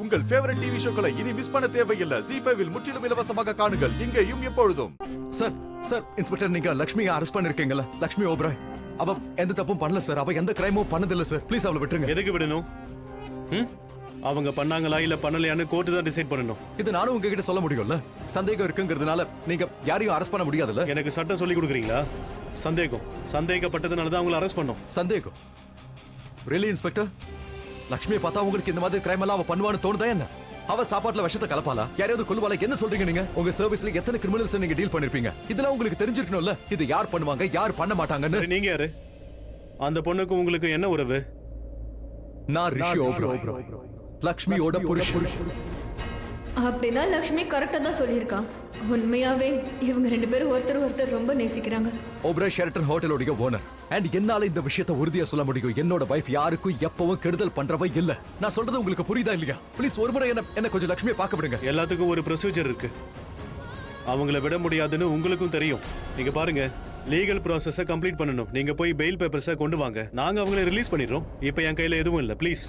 உங்கள் favourite TV ஷோக்களை இனி miss பண்ண தேவையில்லை. ZEE5 இல் முற்றிலும் இலவசமாக காணுங்கள். இங்கேயும் எப்பொழுதும். சார் சார் இன்ஸ்பெக்டர், நீங்க லட்சுமியை அரெஸ்ட் பண்ணிருக்கீங்கல்ல? லட்சுமி ஓபராய் அவ எந்த தப்பும் பண்ணல சார். அவ எந்த கிரைமும் பண்ணதில்ல சார். ப்ளீஸ் அவளை விட்டுருங்க. எதுக்கு விடணும்? அவங்க பண்ணாங்களா இல்ல பண்ணலையான்னு கோர்ட்டு தான் டிசைட் பண்ணணும். இது நானும் உங்ககிட்ட சொல்ல முடியும்ல. சந்தேகம் இருக்குங்கிறதுனால நீங்க யாரையும் அரெஸ்ட் பண்ண முடியாதுல்ல. எனக்கு சட்டம் சொல்லி கொடுக்குறீங்களா? சந்தேகப்பட்டதுனால தான் அவங்களை அரெஸ்ட் பண்ணோம். சந்தேகம்? Really inspector? லட்சுமியை பார்த்தா உங்களுக்கு இந்த மாதிரி கிரைம் எல்லாம் அவ பண்ணுவான்னு தோணுதா என்ன? அவ சாப்பாட்டுல விஷத்தை கலப்பாலா? யாரையாவது கொல்லுவாளா? என்ன சொல்றீங்க நீங்க? உங்க சர்வீஸ்ல எத்தனை கிரிமினல்ஸ் நீங்க டீல் பண்ணிருப்பீங்க? இதெல்லாம் உங்களுக்கு தெரிஞ்சிருக்கணும்ல. இது யார் பண்ணுவாங்க, யார் பண்ண மாட்டாங்கன்னு. நீங்க யாரு? அந்த பொண்ணுக்கு உங்களுக்கு என்ன உறவு? நான் ரிஷி ஓபராய், லட்சுமியோட புருஷன். அப்படின்னா லக்ஷ்மி கரெக்டா தான் சொல்லியிருக்கான். உண்மையாவே இவங்க ரெண்டு பேரும் ஒருத்தர் ரொம்ப நேசிக்கிறாங்க. ஓபராய் ஷெரட்டன் ஹோட்டலோட ஓனர். அண்ட் என்னால இந்த விஷயத்தை உறுதியா சொல்ல முடியும். என்னோட வைஃப் யாருக்கும் எப்பவும் கெடுதல் பண்றவ இல்ல. நான் சொல்றது உங்களுக்கு புரியுதா இல்லையா? ப்ளீஸ் ஒரு முறை என்ன கொஞ்சம் லட்சுமியை பார்க்க விடுங்க. எல்லாத்துக்கும் ஒரு ப்ரொசீஜர் இருக்கு. அவங்கள விட முடியாதுன்னு உங்களுக்கும் தெரியும். நீங்க பாருங்க, லீகல் ப்ராசஸை கம்ப்ளீட் பண்ணணும். நீங்க போய் பெயில் பேப்பர்ஸை கொண்டு வாங்க. நாங்க அவங்கள ரிலீஸ் பண்ணிடுறோம். இப்போ என் கையில எதுவும் இல்ல. Please.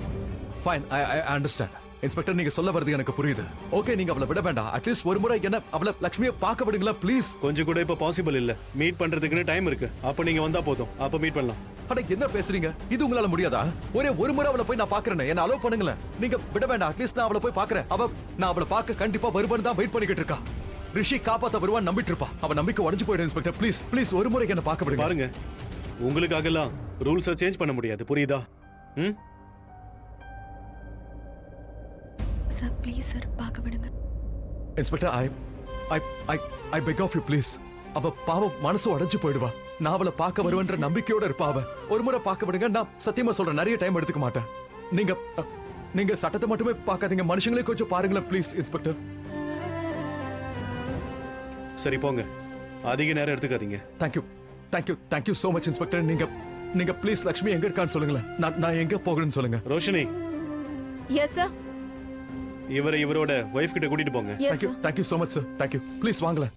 Fine, I understand. Inspector, நீங்க சொல்ல வருது எனக்கு புரியுது. ஓகே, நீங்க அவளை விட வேண்டாம். அட்லீஸ்ட் ஒரு முறை என்ன அவளை லட்சுமியை பார்க்க விடுங்களா ப்ளீஸ். கொஞ்சம் கூட இப்ப பாசிபிள் இல்ல. மீட் பண்றதுக்குன்னு டைம் இருக்கு. அப்ப நீங்க வந்தா போதும். அப்ப மீட் பண்ணலாம். அட என்ன பேசுறீங்க? இது உங்களால முடியாதா? ஒரே ஒரு முறை அவளை போய் நான் பாக்குறேன். என்ன அலோவ் பண்ணுங்களேன். நீங்க விட வேண்டாம். அட்லீஸ்ட் நான் அவளை போய் பாக்குறேன். நான் அவளை பார்க்க கண்டிப்பா வருவான்னு தான் வெயிட் பண்ணிக்கிட்டு இருக்கா. ரிஷி காப்பாத்த வருவான் நம்பிட்டு இருப்பா. அவ நம்பிக்கை உடைஞ்சு போயிடும். இன்ஸ்பெக்டர் ப்ளீஸ் ப்ளீஸ் ஒரு முறை என்ன பார்க்க விடுங்க. பாருங்க, உங்களுக்காகலாம் ரூல்ஸை சேஞ்ச் பண்ண முடியாது. புரியுதா? சார் ப்ளீஸ் சார் பார்க்க விடுங்க. Inspector, I beg of you please. அவ பாவம் மனசு உடைஞ்சு போயிடுவா. நான் அவளை பார்க்க வருவேன்ற நம்பிக்கையோட இருப்பா அவ. ஒரு முறை பார்க்க விடுங்க. நான் சத்தியமா சொல்றேன், நிறைய டைம் எடுத்துக்க மாட்டேன். நீங்க சட்டத்தை மட்டுமே பார்க்காதீங்க, மனுஷங்களே கொஞ்சம் பாருங்களேன் ப்ளீஸ் இன்ஸ்பெக்டர். சரி போங்க, அதிக நேரம் எடுத்துக்காதீங்க. Thank you so much inspector. நீங்க ப்ளீஸ் லட்சுமி எங்க இருக்கான்னு சொல்லுங்களேன். நான் எங்க போகணும்னு சொல்லுங்க. Roshini, yes sir. இவரோட வைஃப் கிட்ட கூட்டிட்டு போங்க. Thank you so much sir. Thank you. Please வாங்கல.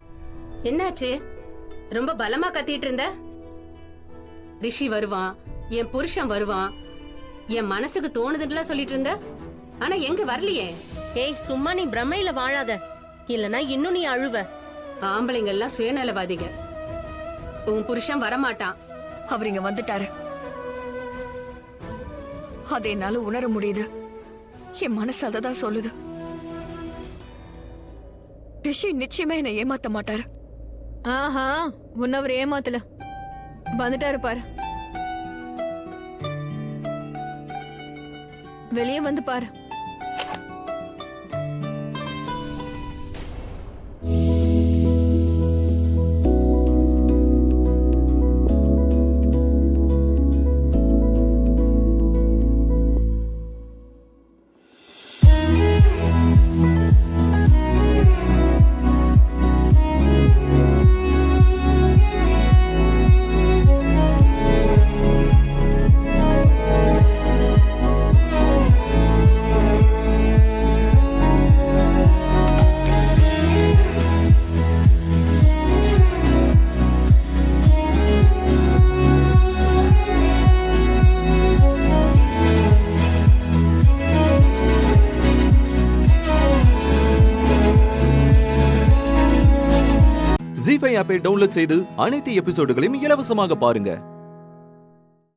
என்னாச்சு? ரொம்ப பலமா கத்திட்டு இருந்த? ரிஷி வருவான், என் புருஷன் வருவான், என் மனசுக்கு தோணுதுன்னு சொல்லிட்டு இருந்த. ஆனா எங்க வரலையே. ஏய் சும்மா நீ பிரமையில வாழாத, இல்லனா இன்னும் நீ அழுவ. ஆம்பளைங்க எல்லாம் சுயநலவாதிங்க. உன் புருஷன் வரமாட்டான். அவர் இங்க வந்துட்டாரு. அதை என்னால உணர முடியுது. என் மனசு அததான் சொல்லுது. ரிஷி நிச்சயமா என்னை ஏமாத்த மாட்டாரு. ஆஹா, உன்னவர் ஏமாத்தல. வந்துட்டாரு பாரு. வெளியே வந்து பாரு. ZEE5 ஆப்பை டவுன்லோட் செய்து அனைத்து எபிசோடுகளையும் இலவசமாக பாருங்க.